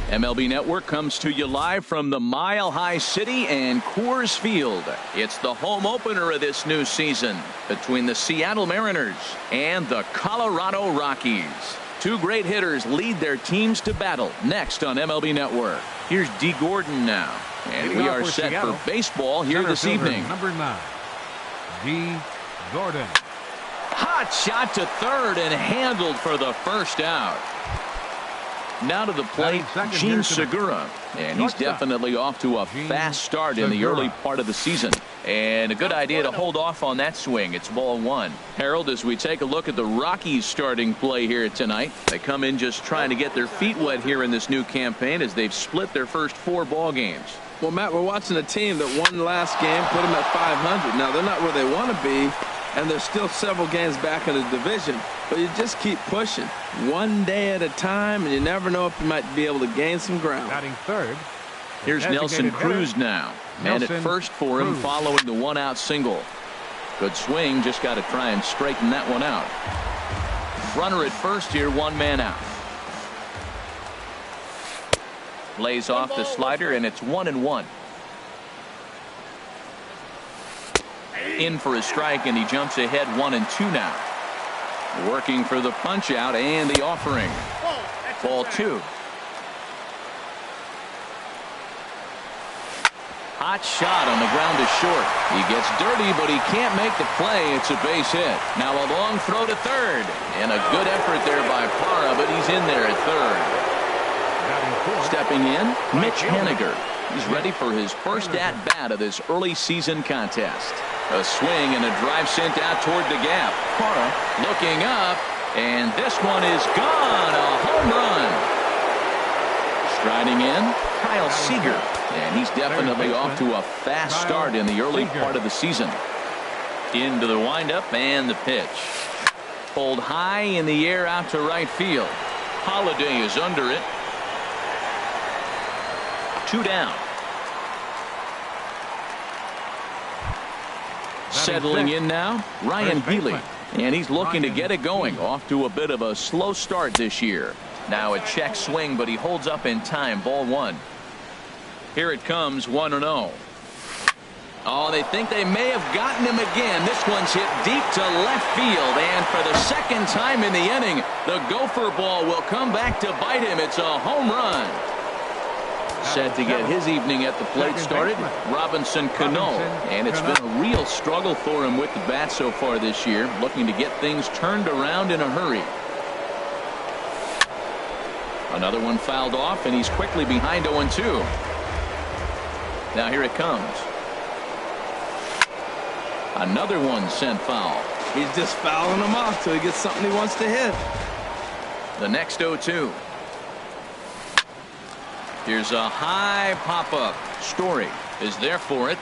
MLB Network comes to you live from the Mile High City and Coors Field. It's the home opener of this new season between the Seattle Mariners and the Colorado Rockies. Two great hitters lead their teams to battle next on MLB Network. Here's D. Gordon now. And we are set for baseball here this evening. Number 9, D. Gordon. Hot shot to third and handled for the first out. Now to the plate, Gene Segura, and he's definitely off to a fast start in the early part of the season. And a good idea to hold off on that swing. It's ball one. Harold, as we take a look at the Rockies starting play here tonight, they come in just trying to get their feet wet here in this new campaign as they've split their first 4 ball games. Well, Matt, we're watching a team that won last game, put them at 500. Now, they're not where they want to be, and they're still several games back in the division. But you just keep pushing one day at a time, and you never know if you might be able to gain some ground. Batting third. Here's Nelson Cruz now. Man at first for him following the 1-out single. Good swing, just got to try and straighten that one out. Runner at first here, 1 man out. Lays off the slider, and it's 1-1. In for a strike, and he jumps ahead 1-2 now. Working for the punch out and the offering. Ball 2. Hot shot on the ground to short. He gets dirty, but he can't make the play. It's a base hit. Now a long throw to third, and a good effort there by Parra, but he's in there at third. Stepping in, Mitch Haniger. He's ready for his first at-bat of this early season contest. A swing and a drive sent out toward the gap. Parra looking up, and this one is gone. A home run. Striding in, Kyle Seager. And he's definitely off to a fast start in the early part of the season. Into the windup and the pitch. Pulled high in the air out to right field. Holiday is under it. 2 down. Settling in now, Ryan Healy. And he's looking to get it going. Off to a bit of a slow start this year. Now a check swing, but he holds up in time. Ball 1. Here it comes, 1-0. Oh, they think they may have gotten him again. This one's hit deep to left field. And for the second time in the inning, the gopher ball will come back to bite him. It's a home run. Set to get his evening at the plate started, Robinson Cano. And it's been a real struggle for him with the bat so far this year, looking to get things turned around in a hurry. Another one fouled off, and he's quickly behind 0-2. Now here it comes. Another one sent foul. He's just fouling them off till he gets something he wants to hit. The next 0-2. Here's a high pop-up. Story is there for it.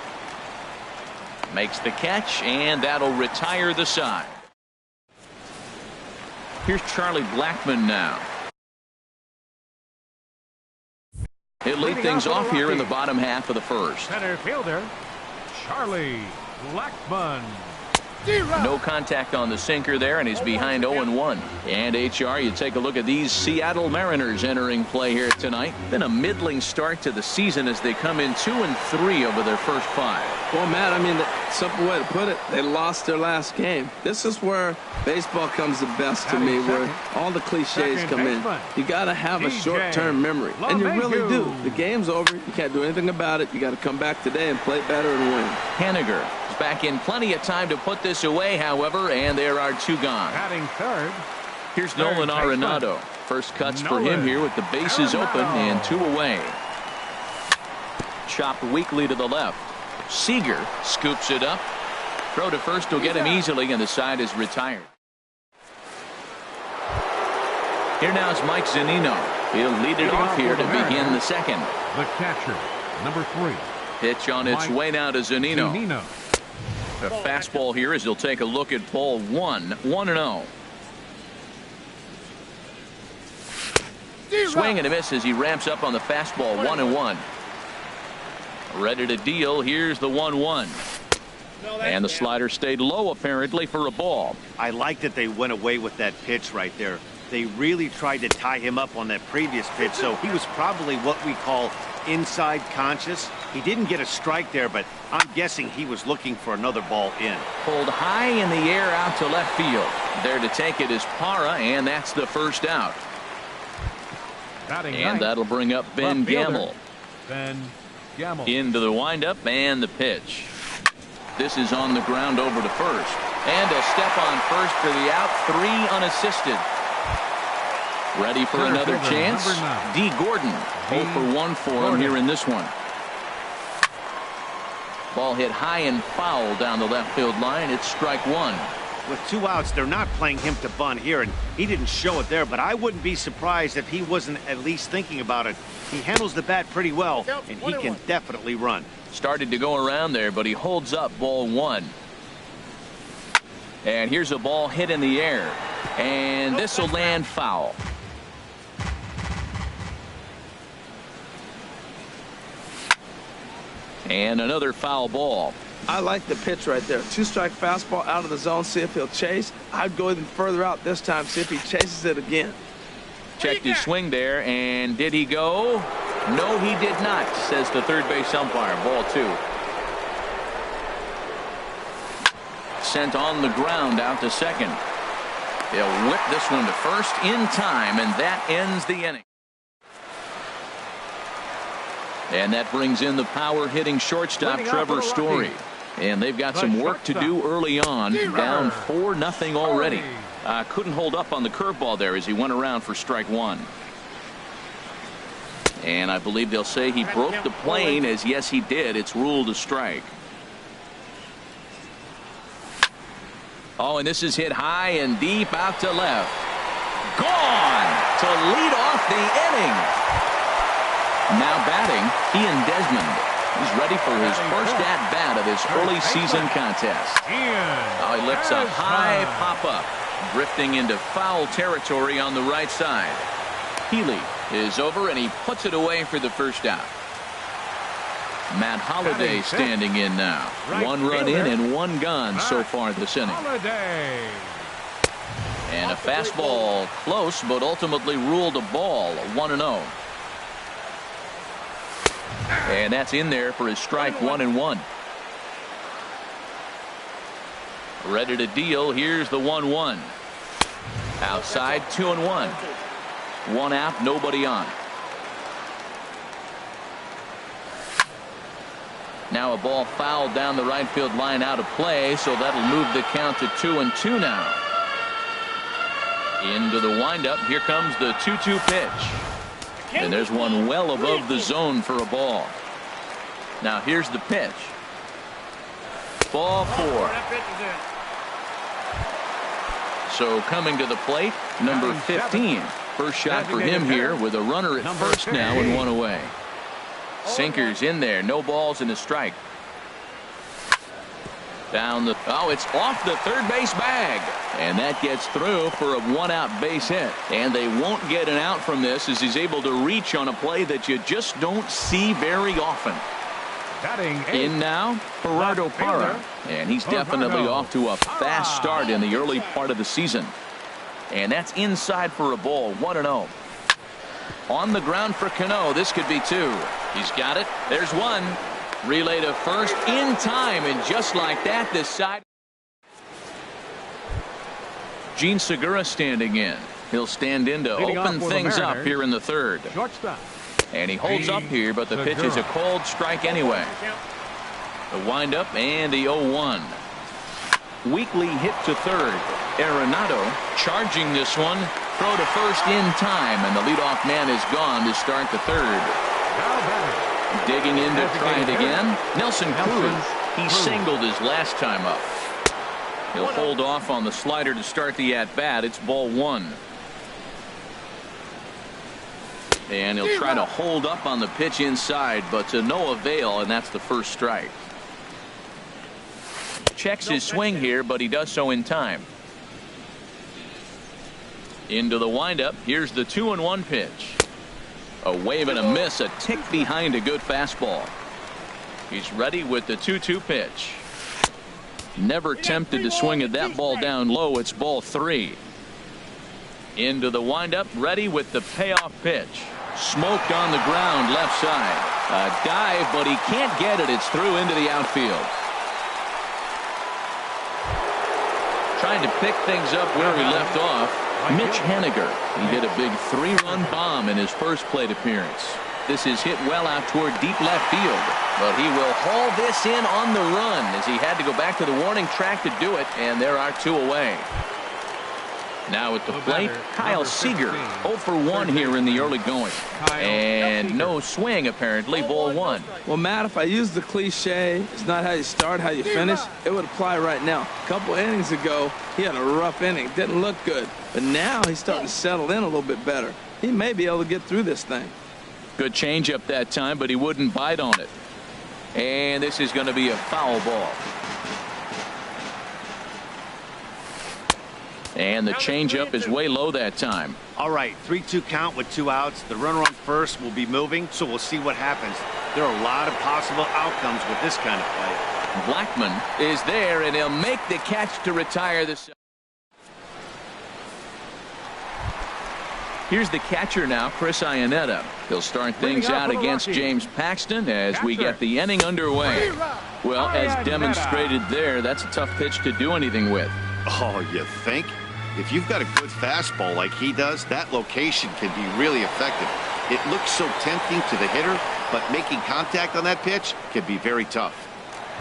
Makes the catch, and that'll retire the side. Here's Charlie Blackmon now. He'll lead things off here in the bottom half of the first. Center fielder, Charlie Blackmon. No contact on the sinker there, and he's behind 0-1. And HR, you take a look at these Seattle Mariners entering play here tonight. Been a middling start to the season as they come in 2-3 over their first 5. Well, Matt, I mean, the simple way to put it, they lost their last game. This is where baseball comes the best to me, where all the cliches come in. You got to have a short-term memory, and you really do. The game's over. You can't do anything about it. You got to come back today and play better and win. Haniger is back in plenty of time to put this away, however, and there are 2 gone. Batting third. Here's Nolan Arenado. First cuts for him here with the bases open and 2 away. Chopped weakly to the left. Seager scoops it up. Throw to first will get him easily, and the side is retired. Here now is Mike Zunino. He'll lead it off here to begin the second. The catcher, number 3. Pitch on its way now to Zunino. The fastball here as he'll take a look at ball 1. 1-0. Swing and a miss as he ramps up on the fastball. 1-1. Ready to deal. Here's the 1-1. And the slider stayed low apparently for a ball. I like that they went away with that pitch right there. They really tried to tie him up on that previous pitch, so he was probably what we call inside conscious. He didn't get a strike there, but I'm guessing he was looking for another ball in. Pulled high in the air out to left field. There to take it is Parra, and that's the first out. And that'll bring up Ben Gamble. Ben Gamble. Into the windup and the pitch. This is on the ground over to first. And a step on first for the out. 3 unassisted. Ready for another chance. D. Gordon. 0 for 1 for him here in this one. Ball hit high and foul down the left field line. It's strike 1. With 2 outs, they're not playing him to bunt here, and he didn't show it there, but I wouldn't be surprised if he wasn't at least thinking about it. He handles the bat pretty well, and he can definitely run. Started to go around there, but he holds up ball 1. And here's a ball hit in the air, and this will land foul. And another foul ball. I like the pitch right there. 2-strike fastball out of the zone. See if he'll chase. I'd go even further out this time. See if he chases it again. Checked his swing there, and did he go? No, he did not, says the third base umpire. Ball 2. Sent on the ground out to second. They'll whip this one to first in time, and that ends the inning. And that brings in the power hitting shortstop Trevor Story. And they've got some work to do early on. Down 4-0 already. Couldn't hold up on the curveball there as he went around for strike 1. And I believe they'll say he broke the plane, as yes he did. It's ruled a strike. Oh, and this is hit high and deep out to left. Gone to lead off the inning. Now batting, Ian Desmond. He's ready for his first at-bat of this early season contest. Oh, he lifts a high pop-up, drifting into foul territory on the right side. Healy is over, and he puts it away for the first out. Matt Holliday standing in now. 1 run in and 1 gone so far this inning. And a fastball close, but ultimately ruled a ball. 1-0. And that's in there for his strike 1-1. Ready to deal. Here's the 1-1. Outside 2-1. 1 out, nobody on. Now a ball fouled down the right field line out of play, so that'll move the count to 2-2 now. Into the windup. Here comes the 2-2 pitch. And there's one well above the zone for a ball. Now here's the pitch. Ball 4. So coming to the plate, number 15. First shot for him here with a runner at first now and 1 away. Sinkers in there. No balls and a strike. Down the, oh, it's off the third base bag, and that gets through for a 1-out base hit. And they won't get an out from this, as he's able to reach on a play that you just don't see very often. In now, Gerardo Parra, and he's definitely off to a fast start in the early part of the season. And that's inside for a ball. 1-0. On the ground for Cano. This could be 2. He's got it. There's 1. Relay to first in time, and just like that, this side. Gene Segura standing in. He'll stand in to open things up here in the third. And he holds up here, but the pitch is a cold strike anyway. The windup and the 0-1. Weakly hit to third. Arenado charging this one. Throw to first in time, and the leadoff man is gone to start the third. Digging in to try it again. Nelson Cruz. He singled his last time up. He'll hold off on the slider to start the at-bat. It's ball 1. And he'll try to hold up on the pitch inside, but to no avail, and that's the first strike. Checks his swing here, but he does so in time. Into the windup. Here's the 2-1 pitch. A wave and a miss, a tick behind a good fastball. He's ready with the 2-2 pitch. Never tempted to swing at that ball down low. It's ball 3. Into the windup, ready with the payoff pitch. Smoked on the ground, left side. A dive, but he can't get it. It's through into the outfield. Trying to pick things up where he left off, Mitch Haniger. He hit a big 3-run bomb in his first plate appearance. This is hit well out toward deep left field, but he will haul this in on the run as he had to go back to the warning track to do it, and there are 2 away. Now at the plate, Kyle Seager, 0 for 1 here in the early going. And no swing, apparently, ball 1. Well, Matt, if I use the cliche, it's not how you start, how you finish, it would apply right now. A couple innings ago, he had a rough inning. Didn't look good. But now he's starting to settle in a little bit better. He may be able to get through this thing. Good changeup that time, but he wouldn't bite on it. And this is going to be a foul ball. And the changeup is way low that time. All right, 3-2 count with 2 outs. The runner on first will be moving, so we'll see what happens. There are a lot of possible outcomes with this kind of play. Blackman is there, and he'll make the catch to retire this. Here's the catcher now, Chris Iannetta. He'll start things out against James Paxton as we get the inning underway. Well, as demonstrated there, that's a tough pitch to do anything with. Oh, you think? If you've got a good fastball like he does, that location can be really effective. It looks so tempting to the hitter, but making contact on that pitch can be very tough.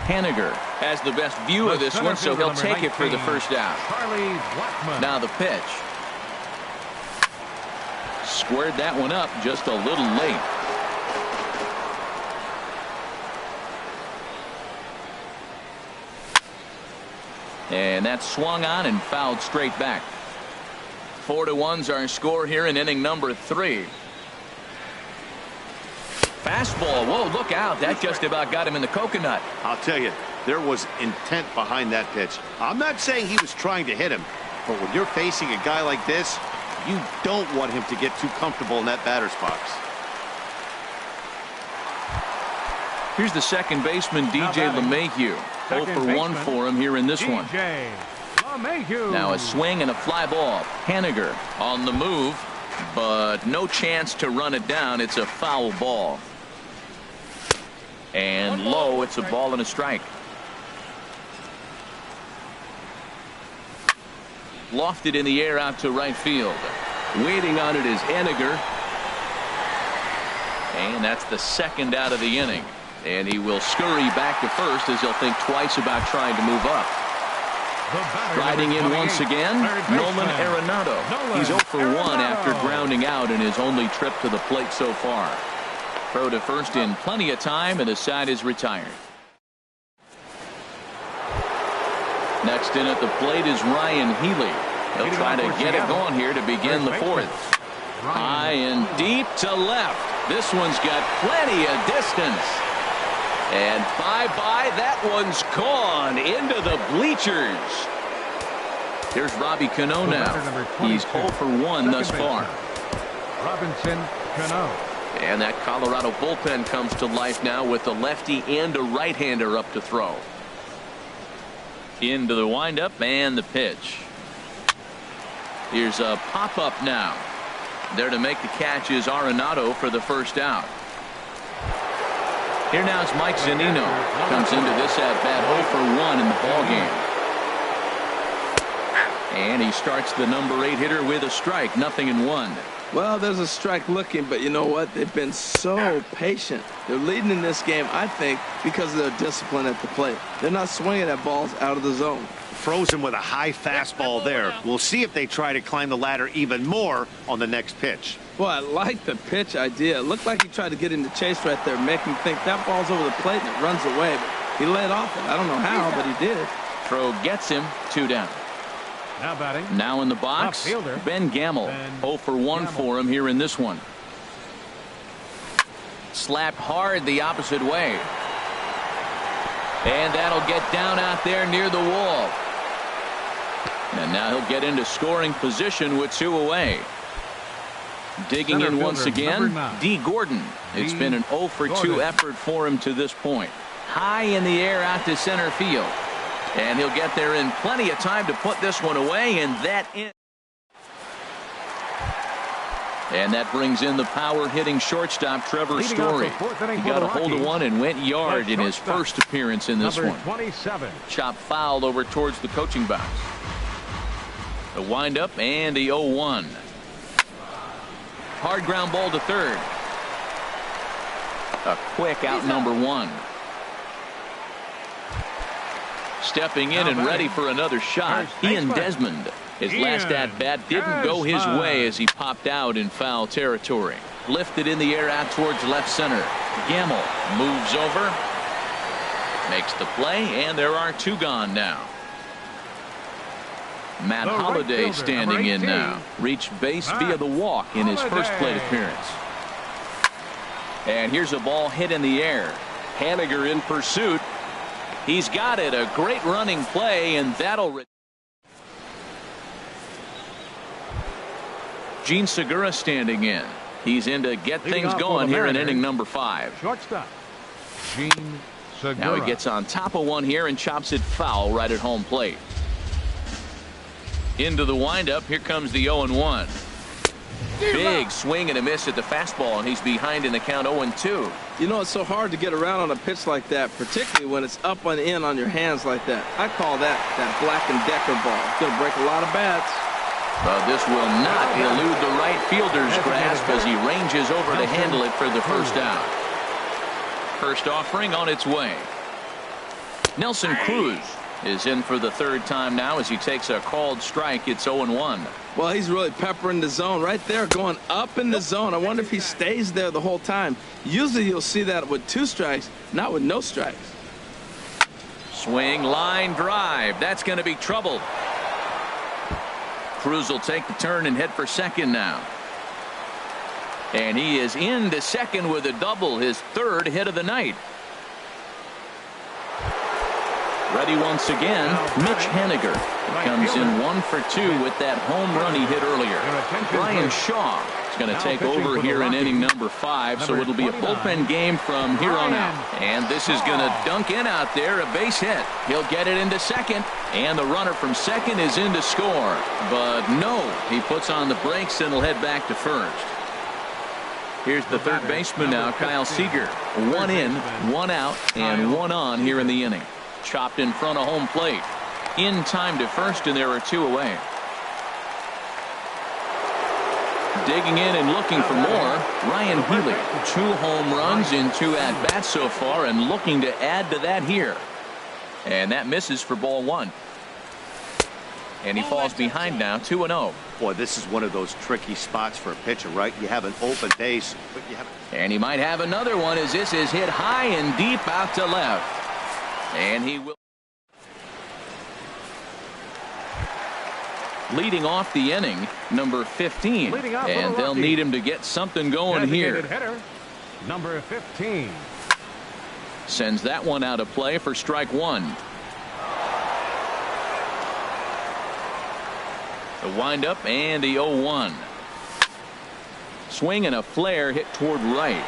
Haniger has the best view of this one, so he'll take it for the first out. Now the pitch. Squared that one up just a little late. And that swung on and fouled straight back. 4-1's our score here in inning number 3. Fastball. Whoa, look out. That just about got him in the coconut. I'll tell you, there was intent behind that pitch. I'm not saying he was trying to hit him, but when you're facing a guy like this, you don't want him to get too comfortable in that batter's box. Here's the second baseman, DJ LeMahieu. 0 for 1 for him here in this one. Now a swing and a fly ball. Haniger on the move, but no chance to run it down. It's a foul ball. And low, it's a ball and a strike. Lofted in the air out to right field. Waiting on it is Haniger. And that's the second out of the inning. And he will scurry back to first as he'll think twice about trying to move up. Riding in once again, Nolan Arenado. He's 0 for 1 after grounding out in his only trip to the plate so far. Throw to first in plenty of time, and the side is retired. Next in at the plate is Ryan Healy. He'll try to get it going here to begin the 4th. High and deep to left. This one's got plenty of distance. And bye-bye, that one's gone into the bleachers. Here's Robbie Cano now. He's 0 for 1 thus far. Robinson Cano. And that Colorado bullpen comes to life now with a lefty and a right-hander up to throw. Into the windup and the pitch. Here's a pop-up now. There to make the catch is Arenado for the first out. Here now is Mike Zunino. Comes into this at-bat 0 for 1 in the ballgame. And he starts the number 8 hitter with a strike. 0-1. Well, there's a strike looking, but you know what? They've been so patient. They're leading in this game, I think, because of their discipline at the plate. They're not swinging at balls out of the zone. Frozen with a high fastball there. We'll see if they try to climb the ladder even more on the next pitch. Well, I like the pitch idea. It looked like he tried to get him to chase right there, make him think that ball's over the plate and it runs away. But he let off it. I don't know how, but he did. Throw gets him. 2 down. Now batting. Now in the box, Ben Gamel. 0 for 1 for him here in this one. Slapped hard the opposite way. And that'll get down out there near the wall. And now he'll get into scoring position with 2 away. Digging in once again, D. Gordon. It's been an 0 for 2 effort for him to this point. High in the air out to center field. And he'll get there in plenty of time to put this one away, and that in. And that brings in the power-hitting shortstop, Trevor Story. He got a hold of one and went yard in his first appearance in this one. 27. Chop foul over towards the coaching box. The windup and the 0-1. Hard ground ball to third. A quick out number one. Stepping in and ready for another shot, Ian Desmond. His last at-bat didn't go his way as he popped out in foul territory. Lifted in the air out towards left center. Gamble moves over. Makes the play, and there are two gone now. Matt Holliday standing in now. Reached base via the walk in his first plate appearance. And here's a ball hit in the air. Haniger in pursuit. He's got it. A great running play, and that'll... Gene Segura standing in. He's in to get things going here in inning number 5. Shortstop, Gene Segura. Now he gets on top of one here and chops it foul right at home plate. Into the windup. Here comes the 0-1. Big swing and a miss at the fastball, and he's behind in the count 0-2. You know, it's so hard to get around on a pitch like that, particularly when it's up and in on your hands like that. I call that Black & Decker ball. It's going to break a lot of bats. But this will not elude the right fielder's grasp as he ranges over to handle it for the first out. First offering on its way. Nelson Cruz is in for the third time now as he takes a called strike. It's 0-1. Well, he's really peppering the zone right there, going up in the zone. I wonder if he stays there the whole time. Usually you'll see that with 2 strikes, not with no strikes. Swing, line drive. That's going to be trouble. Cruz will take the turn and head for second now. And he is into second with a double, his third hit of the night. Ready once again, Mitch Haniger. He comes in 1 for 2 with that home run he hit earlier. Brian Shaw is going to take over here in inning number 5, so it'll be a bullpen game from here on out. And this is going to dunk in out there, a base hit. He'll get it into second, and the runner from second is in to score. But no, he puts on the brakes and will head back to first. Here's the third baseman now, Kyle Seager. 1 in, 1 out, and 1 on here in the inning. Chopped in front of home plate. In time to first, and there are 2 away. Digging in and looking for more, Ryan Healy. 2 home runs in 2 at-bats so far, and looking to add to that here. And that misses for ball 1. And he falls behind now, 2-0. Boy, this is one of those tricky spots for a pitcher, right? You have an open base, but you have... And he might have another one as this is hit high and deep out to left. And he will. Leading off the inning, number 15. And they'll need him to get something going here. Hitter, number 15. Sends that one out of play for strike 1. The windup and the 0-1. Swing and a flare hit toward right.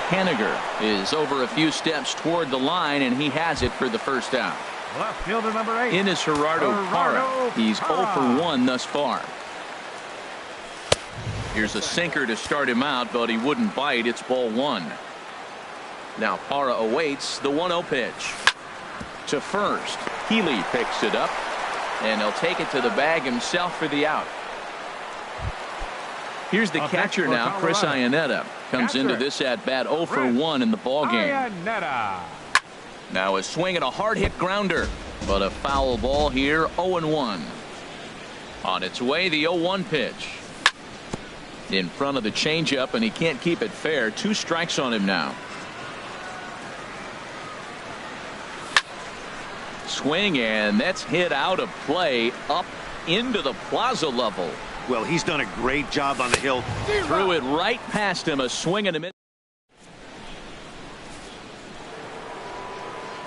Haniger is over a few steps toward the line, and he has it for the first out. Left fielder number 8. In is Gerardo Parra. He's 0 for 1 thus far. Here's a sinker to start him out, but he wouldn't bite. It's ball 1. Now Parra awaits the 1-0 pitch. To first. Healy picks it up, and he'll take it to the bag himself for the out. Here's the catcher now, Chris Iannetta. Comes into this at-bat 0 for 1 in the ballgame. Now a swing and a hard-hit grounder, but a foul ball here, 0-1. On its way, the 0-1 pitch. In front of the changeup, and he can't keep it fair. 2 strikes on him now. Swing, and that's hit out of play up into the plaza level. Well, he's done a great job on the hill. Threw it right past him. A swing and a miss.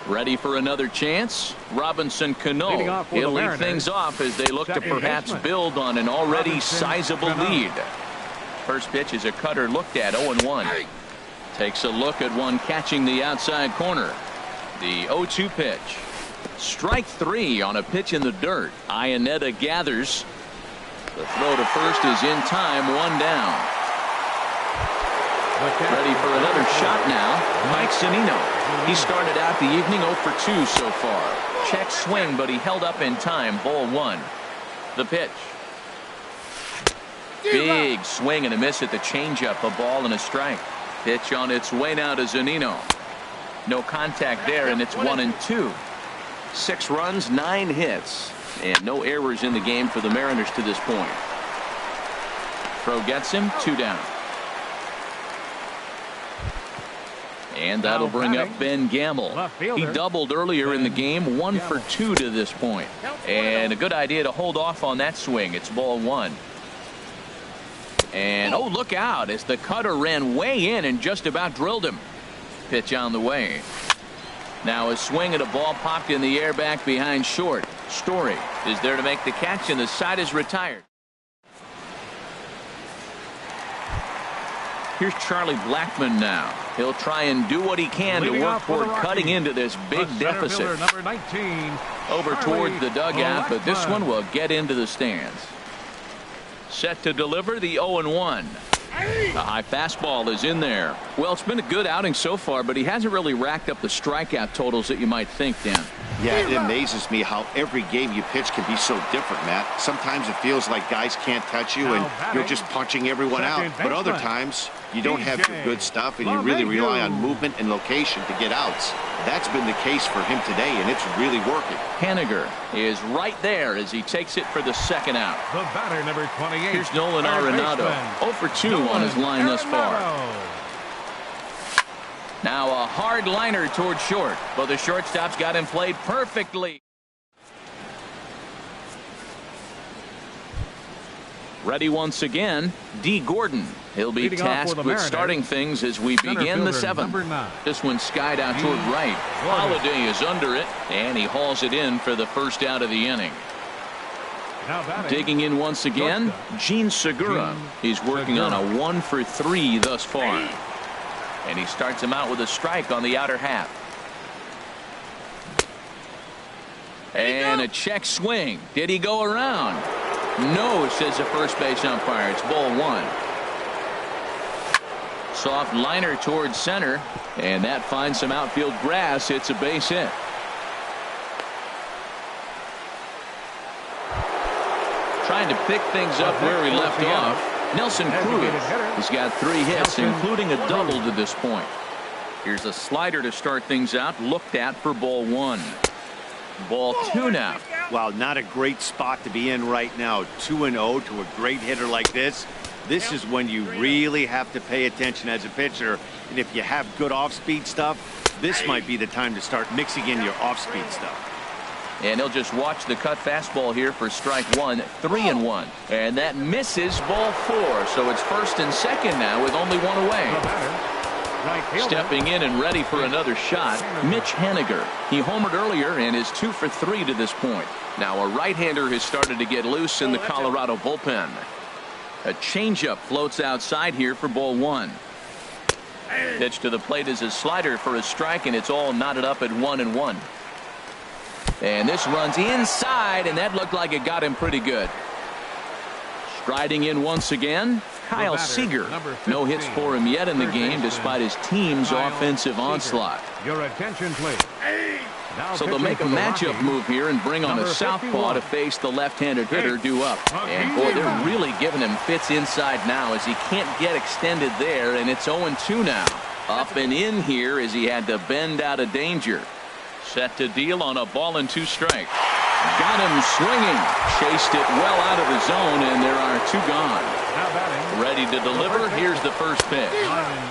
Ready for another chance. Robinson Cano. He'll lead things off as they look to perhaps build on an already sizable lead. First pitch is a cutter looked at, 0-1. Takes a look at one catching the outside corner. The 0-2 pitch. Strike 3 on a pitch in the dirt. Iannetta gathers. The throw to first is in time, 1 down. Ready for another shot now, Mike Zunino. He started out the evening 0 for 2 so far. Check swing, but he held up in time, ball 1. The pitch. Big swing and a miss at the changeup, a ball and a strike. Pitch on its way now to Zunino. No contact there, and it's 1-2. 6 runs, 9 hits, and no errors in the game for the Mariners to this point. Throw gets him, 2 down. And that'll bring up Ben Gamble. He doubled earlier in the game, 1 for 2 to this point. And a good idea to hold off on that swing. It's ball 1. And oh, look out as the cutter ran way in and just about drilled him. Pitch on the way. Now a swing and a ball popped in the air back behind short. Story is there to make the catch, and the side is retired. Here's Charlie Blackmon now. He'll try and do what he can to work toward cutting into this big deficit. Number 19, over towards the dugout, but this one will get into the stands. Set to deliver the 0-1. The high fastball is in there. Well, it's been a good outing so far, but he hasn't really racked up the strikeout totals that you might think, Dan. Yeah, it amazes me how every game you pitch can be so different, Matt. Sometimes it feels like guys can't touch you and you're just punching everyone out. But other times you don't have your good stuff and you really rely on movement and location to get outs. That's been the case for him today, and it's really working. Haniger is right there as he takes it for the second out. The batter, number 28. Here's Nolan Arenado, 0 for 2 on his line thus far. Now a hard liner toward short, but the shortstop's got him played perfectly. Ready once again, D. Gordon. He'll be tasked with starting things as we begin the 7th. This one skied out toward right. Holiday is under it, and he hauls it in for the first out of the inning. Digging in once again, Gene Segura. He's working on a 1 for 3 thus far. And he starts him out with a strike on the outer half. And a check swing. Did he go around? No, says the first base umpire. It's ball 1. Soft liner towards center, and that finds some outfield grass. It's a base hit. Trying to pick things up where he left off. Nelson Cruz has got 3 hits, including a double to this point. Here's a slider to start things out, looked at for ball 1. Ball 2 now. Well, not a great spot to be in right now. 2-0 to a great hitter like this. This is when you really have to pay attention as a pitcher. And if you have good off-speed stuff, this might be the time to start mixing in your off-speed stuff. And he'll just watch the cut fastball here for strike 1, 3-1. And that misses ball 4. So it's first and second now with only 1 away. Stepping in and ready for another shot, Mitch Haniger. He homered earlier and is 2 for 3 to this point. Now a right-hander has started to get loose in the Colorado bullpen. A changeup floats outside here for ball 1. Pitch to the plate is a slider for a strike, and it's all knotted up at 1-1. And this runs inside, and that looked like it got him pretty good. Striding in once again, Kyle Seager. No hits for him yet in the game despite his team's offensive onslaught. Your attention, please. So they'll make a matchup move here and bring on a southpaw to face the left-handed hitter due up. And boy, they're really giving him fits inside now as he can't get extended there, and it's 0-2 now. Up and in here as he had to bend out of danger. Set to deal on a ball and 2 strikes. Got him swinging. Chased it well out of the zone, and there are 2 gone. Ready to deliver. Here's the first pitch.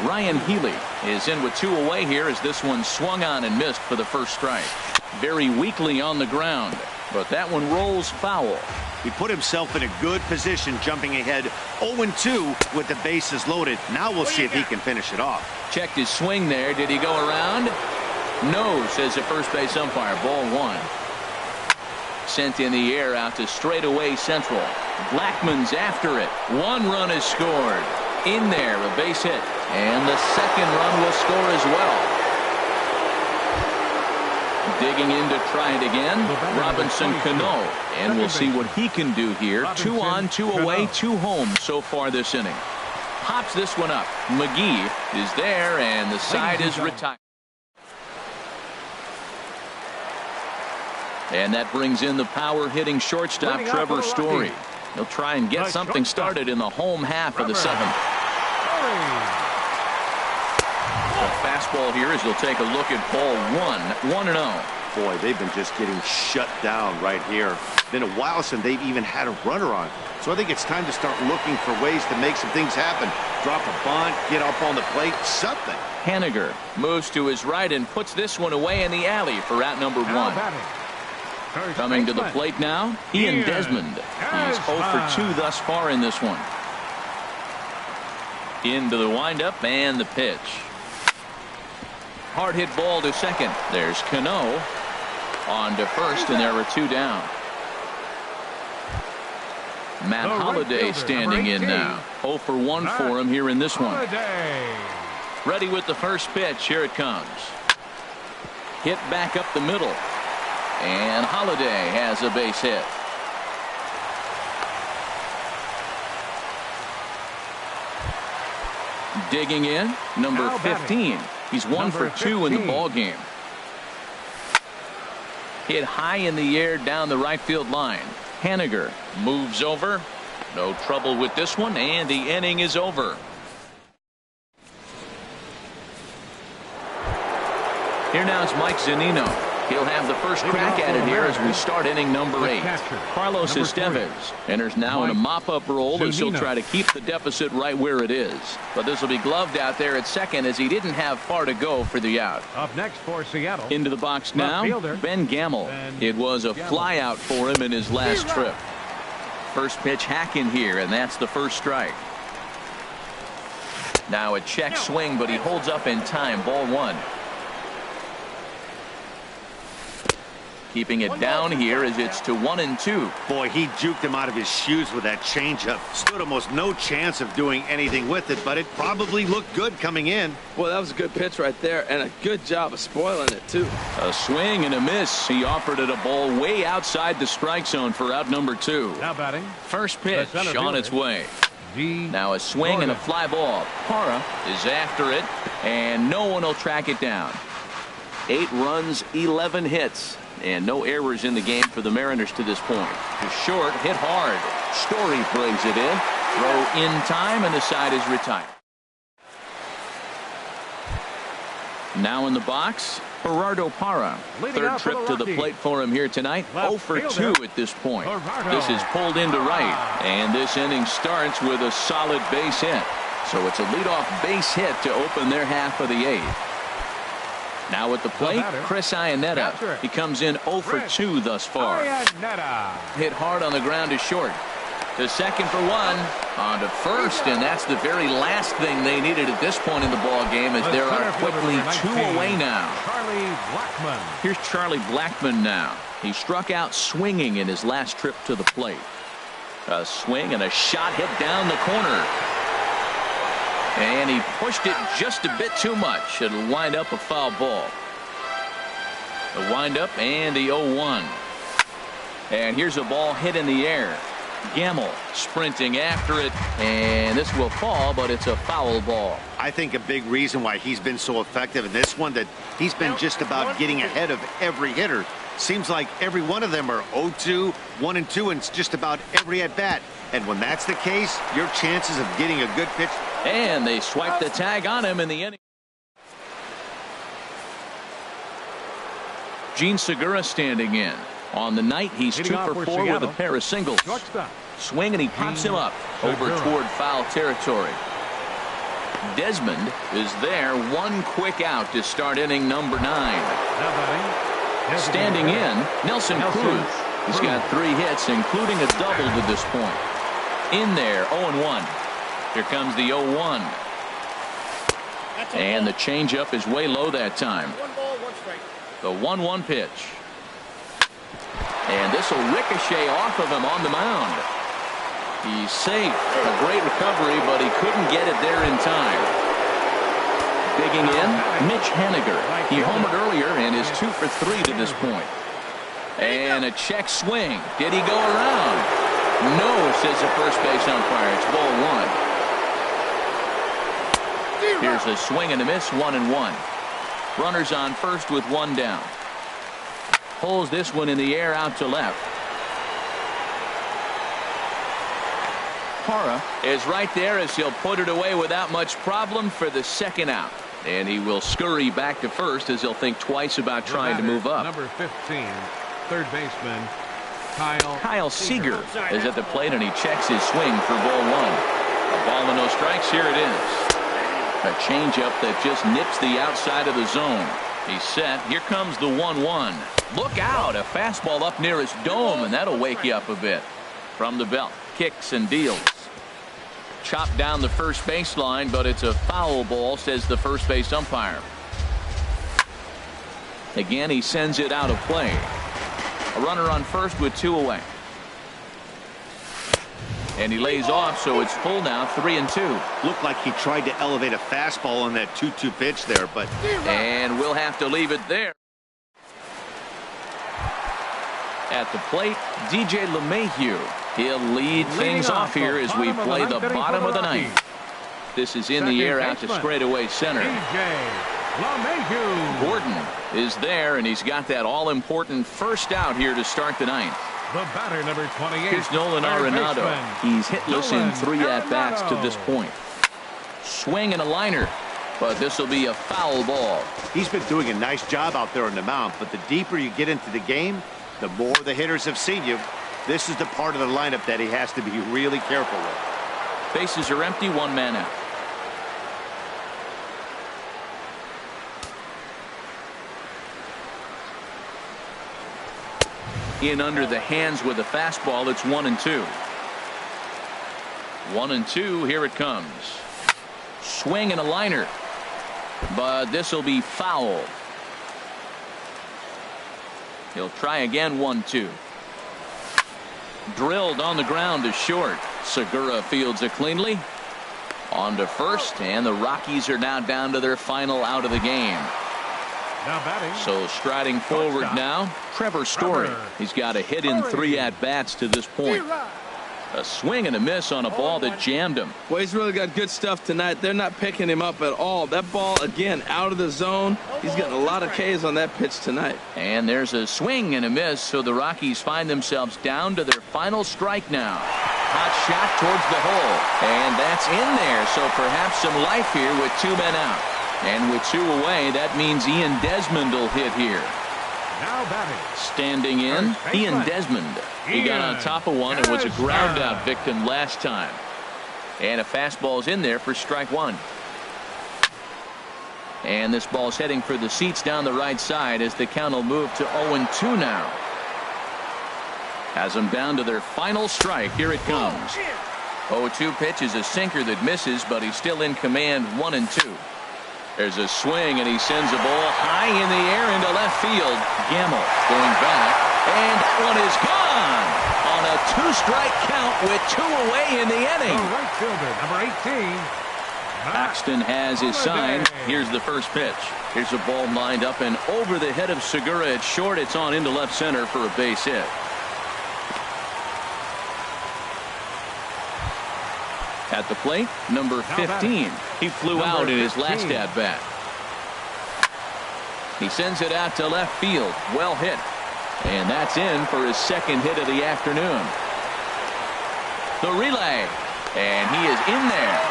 Ryan Healy is in with 2 away here as this one swung on and missed for the first strike. Very weakly on the ground, but that one rolls foul. He put himself in a good position jumping ahead 0-2 with the bases loaded. Now we'll see if he can finish it off. Checked his swing there. Did he go around? No, says the first base umpire. Ball 1. Sent in the air out to straightaway central. Blackmon's after it. 1 run is scored. In there, a base hit. And the second run will score as well. Digging in to try it again, Robinson Cano. And we'll see what he can do here. 2 on, 2 away, 2 home so far this inning. Pops this one up. McGee is there, and the side is retired. And that brings in the power-hitting shortstop, Trevor Story. He'll try and get something started in the home half of the 7th. The fastball here as he'll take a look at ball 1-0. Boy, they've been just getting shut down right here. Been a while since they've even had a runner on. So I think it's time to start looking for ways to make some things happen. Drop a bunt, get up on the plate, something. Haniger moves to his right and puts this one away in the alley for out number 1. Coming to the plate now, Ian Desmond. He's 0 for 2 thus far in this one. Into the windup and the pitch. Hard hit ball to second. There's Cano on to first, and there are 2 down. Matt Holliday standing in now. 0 for 1 for him here in this one. Ready with the first pitch. Here it comes. Hit back up the middle. And Holliday has a base hit. Digging in, number 15. He's 1 for 2 in the ball game. Hit high in the air down the right field line. Haniger moves over. No trouble with this one, and the inning is over. Here now is Mike Zunino. He'll have the first crack at it here as we start inning number 8. Carlos Estevez enters now in a mop-up role as he'll try to keep the deficit right where it is. But this will be gloved out there at second as he didn't have far to go for the out. Up next for Seattle. Into the box now, Ben Gamel. It was a fly out for him in his last trip. First pitch hack in here, and that's the first strike. Now a check swing, but he holds up in time. Ball 1. Keeping it down here as it's to 1-2. Boy, he juked him out of his shoes with that changeup. Stood almost no chance of doing anything with it, but it probably looked good coming in. Well, that was a good pitch right there, and a good job of spoiling it, too. A swing and a miss. He offered it a ball way outside the strike zone for out number 2. Now batting. First pitch on its way. Now a swing and a fly ball. Parra is after it, and no one will track it down. 8 runs, 11 hits. And no errors in the game for the Mariners to this point. To short, hit hard. Story brings it in. Throw in time, and the side is retired. Now in the box, Gerardo Parra. Third trip to the plate for him here tonight. 0 for 2 at this point. This is pulled into right. And this inning starts with a solid base hit. So it's a leadoff base hit to open their half of the 8th. Now at the plate, Chris Iannetta. He comes in 0 for 2 thus far. Hit hard on the ground to short. To second for 1. On to first, and that's the very last thing they needed at this point in the ball game, as there are quickly 2 away now. Here's Charlie Blackmon now. He struck out swinging in his last trip to the plate. A swing and a shot hit down the corner. And he pushed it just a bit too much. It'll wind up a foul ball. The windup and the 0-1. And here's a ball hit in the air. Gamel sprinting after it, and this will fall, but it's a foul ball. I think a big reason why he's been so effective in this one, that he's been just about getting ahead of every hitter. Seems like every one of them are 0-2, 1-2, and it's just about every at-bat. And when that's the case, your chances of getting a good pitch. And they swipe the tag on him in the inning. Gene Segura standing in. On the night, he's 2 for 4 with a pair of singles. Swing, and he pops him up over toward foul territory. Desmond is there. 1 quick out to start inning number 9. Standing in, Nelson Cruz. He's got 3 hits, including a double to this point. In there, 0-1. Here comes the 0-1. And the changeup is way low that time. 1 ball, 1 strike. The 1-1 pitch. And this will ricochet off of him on the mound. He's safe. A great recovery, but he couldn't get it there in time. Digging in, Mitch Haniger. He homered earlier and is 2 for 3 to this point. And a check swing. Did he go around? No, says the first base umpire. It's ball 1. Here's a swing and a miss, 1-1. Runners on first with 1 down. Pulls this one in the air out to left. Parra is right there as he'll put it away without much problem for the second out. And he will scurry back to first as he'll think twice about trying to move up. Number 15, third baseman, Kyle Seager is at the plate and he checks his swing for ball 1. A ball and no strikes. Here it is. A changeup that just nips the outside of the zone. He's set. Here comes the 1-1. Look out. A fastball up near his dome, and that'll wake you up a bit. From the belt. Kicks and deals. Chopped down the first baseline, but it's a foul ball, says the first base umpire. Again, he sends it out of play. A runner on first with 2 away. And he lays off, so it's full now, 3-2. Looked like he tried to elevate a fastball on that 2-2 pitch there, but... And we'll have to leave it there. At the plate, DJ LeMahieu. He'll lead things off here as we play the bottom of the ninth. This is in the air out to straightaway center. Gordon is there, and he's got that all-important first out here to start the ninth. The batter, number 28. Here's Nolan Arenado. He's hitless in 3 at-bats to this point. Swing and a liner, but this will be a foul ball. He's been doing a nice job out there on the mound, but the deeper you get into the game, the more the hitters have seen you. This is the part of the lineup that he has to be really careful with. Bases are empty, 1 man out. In under the hands with a fastball. It's 1-2. 1-2. Here it comes. Swing and a liner, but this will be foul. He'll try again. 1-2. Drilled on the ground to short. Segura fields it cleanly. On to first, and the Rockies are now down to their final out of the game. Now batting. So striding forward now, Trevor Story. He's got a hit in 3 at-bats to this point. A swing and a miss on a ball that jammed him. Well, he's really got good stuff tonight. They're not picking him up at all. That ball, again, out of the zone. He's getting a lot of Ks on that pitch tonight. And there's a swing and a miss, so the Rockies find themselves down to their final strike now. Hot shot towards the hole, and that's in there, so perhaps some life here with 2 men out. And with 2 away, that means Ian Desmond will hit here. Now batting. Standing in, Ian Desmond. He got on top of one and was a ground out victim last time. And a fastball's in there for strike 1. And this ball's heading for the seats down the right side as the count will move to 0-2 now. Has them down to their final strike. Here it comes. 0-2 pitch is a sinker that misses, but he's still in command. 1-2. There's a swing, and he sends a ball high in the air into left field. Gamble going back, and that one is gone on a 2-strike count with 2 away in the inning. The right fielder, number 18. Paxton has his sign. Here's the first pitch. Here's a ball lined up and over the head of Segura at short. It's on into left center for a base hit. At the plate, number 15. He flew out in his last at-bat. He sends it out to left field. Well hit. And that's in for his second hit of the afternoon. The relay. And he is in there.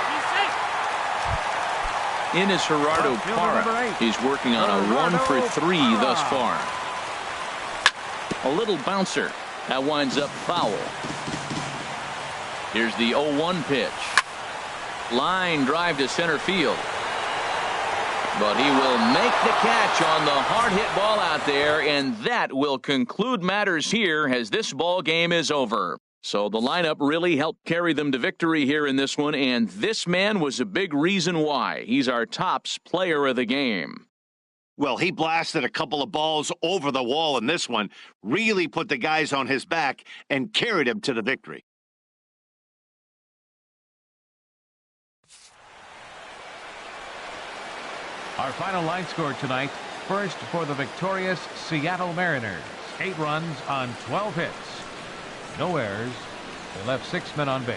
In is Gerardo Parra. He's working on a 1 for 3 thus far. A little bouncer. That winds up foul. Here's the 0-1 pitch. Line drive to center field. But he will make the catch on the hard hit ball out there, and that will conclude matters here as this ball game is over. So the lineup really helped carry them to victory here in this one, and this man was a big reason why. He's our tops player of the game. Well, he blasted a couple of balls over the wall in this one, really put the guys on his back and carried him to the victory. Our final line score tonight. First for the victorious Seattle Mariners. 8 runs on 12 hits. No errors. They left 6 men on base.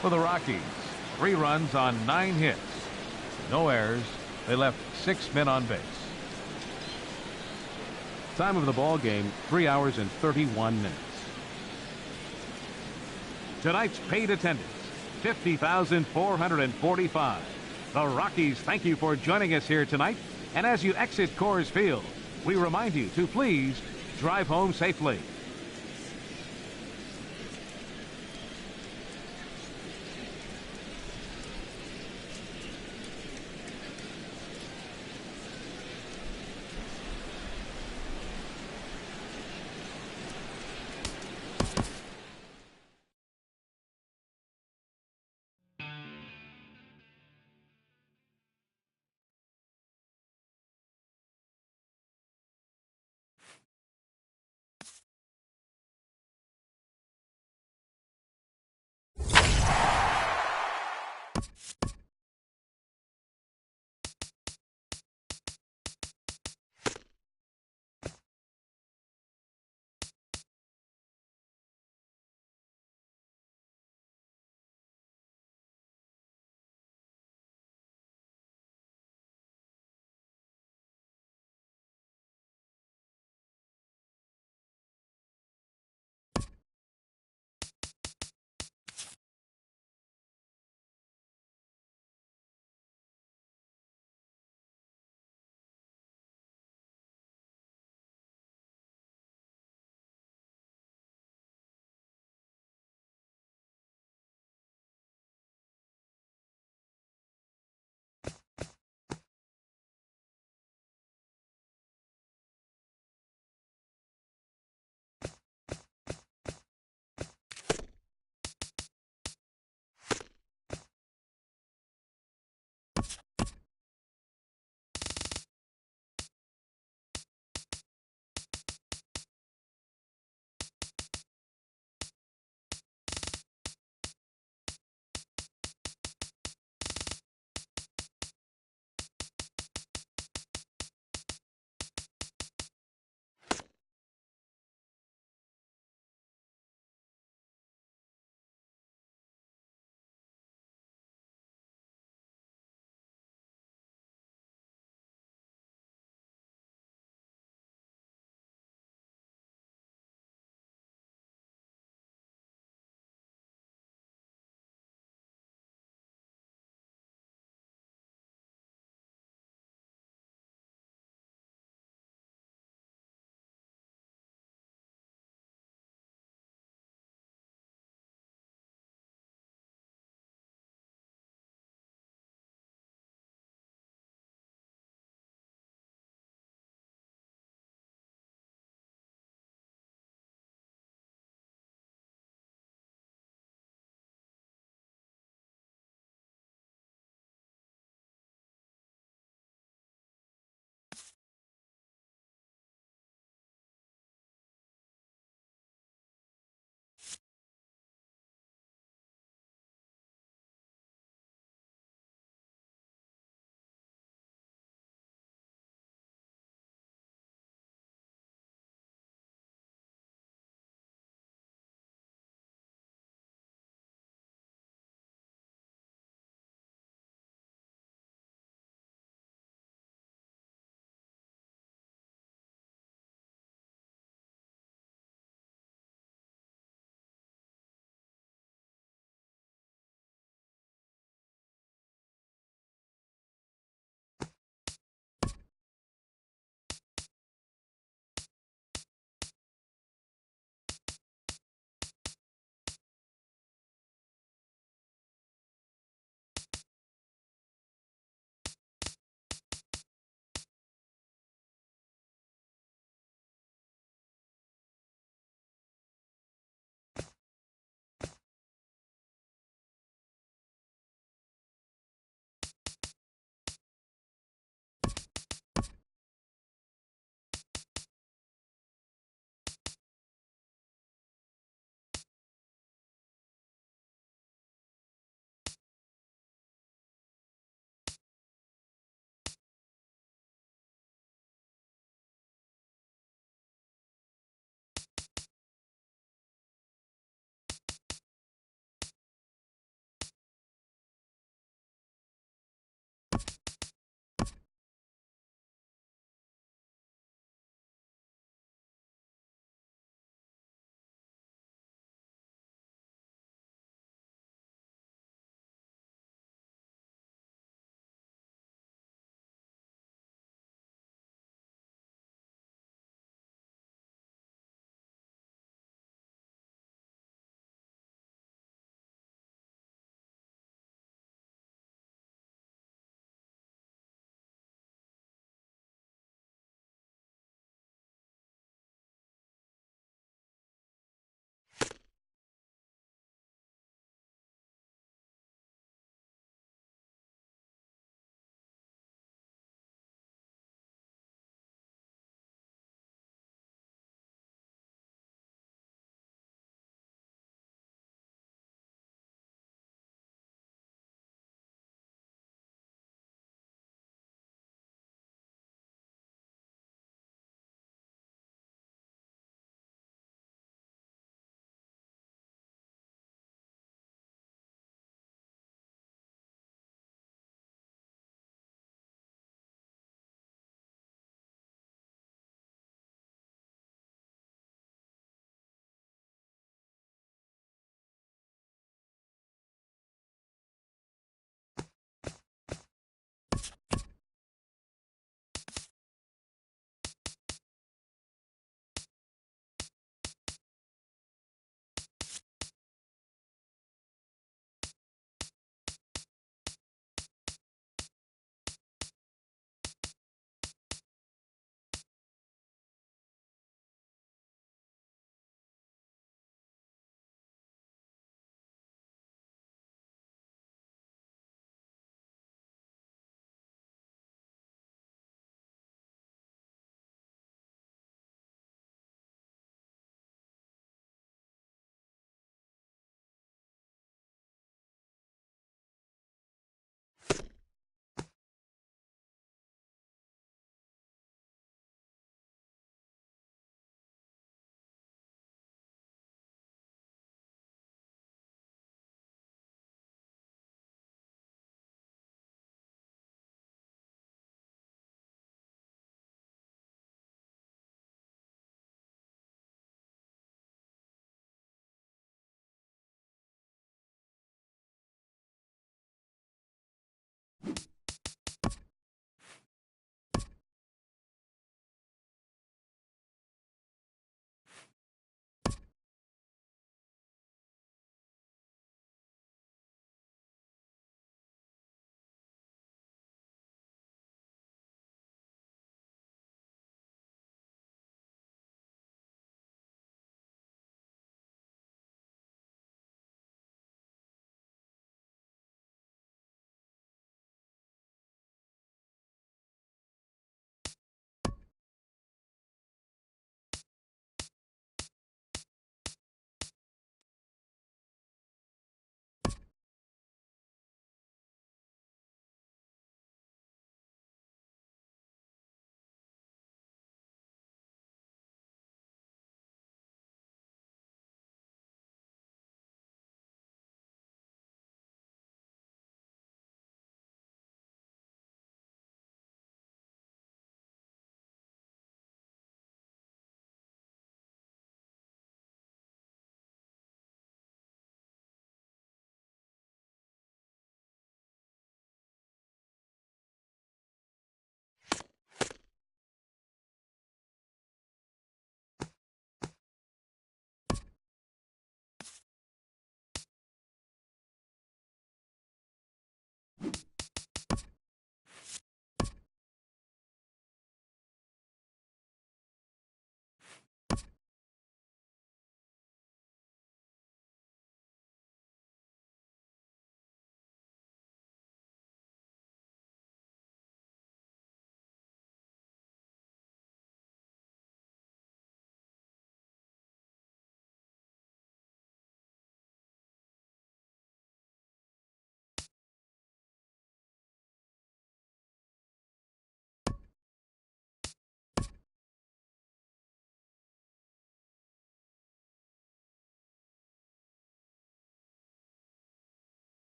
For the Rockies, 3 runs on 9 hits. No errors. They left 6 men on base. Time of the ball game, 3 hours and 31 minutes. Tonight's paid attendance, 50,445. The Rockies thank you for joining us here tonight. And as you exit Coors Field, we remind you to please drive home safely.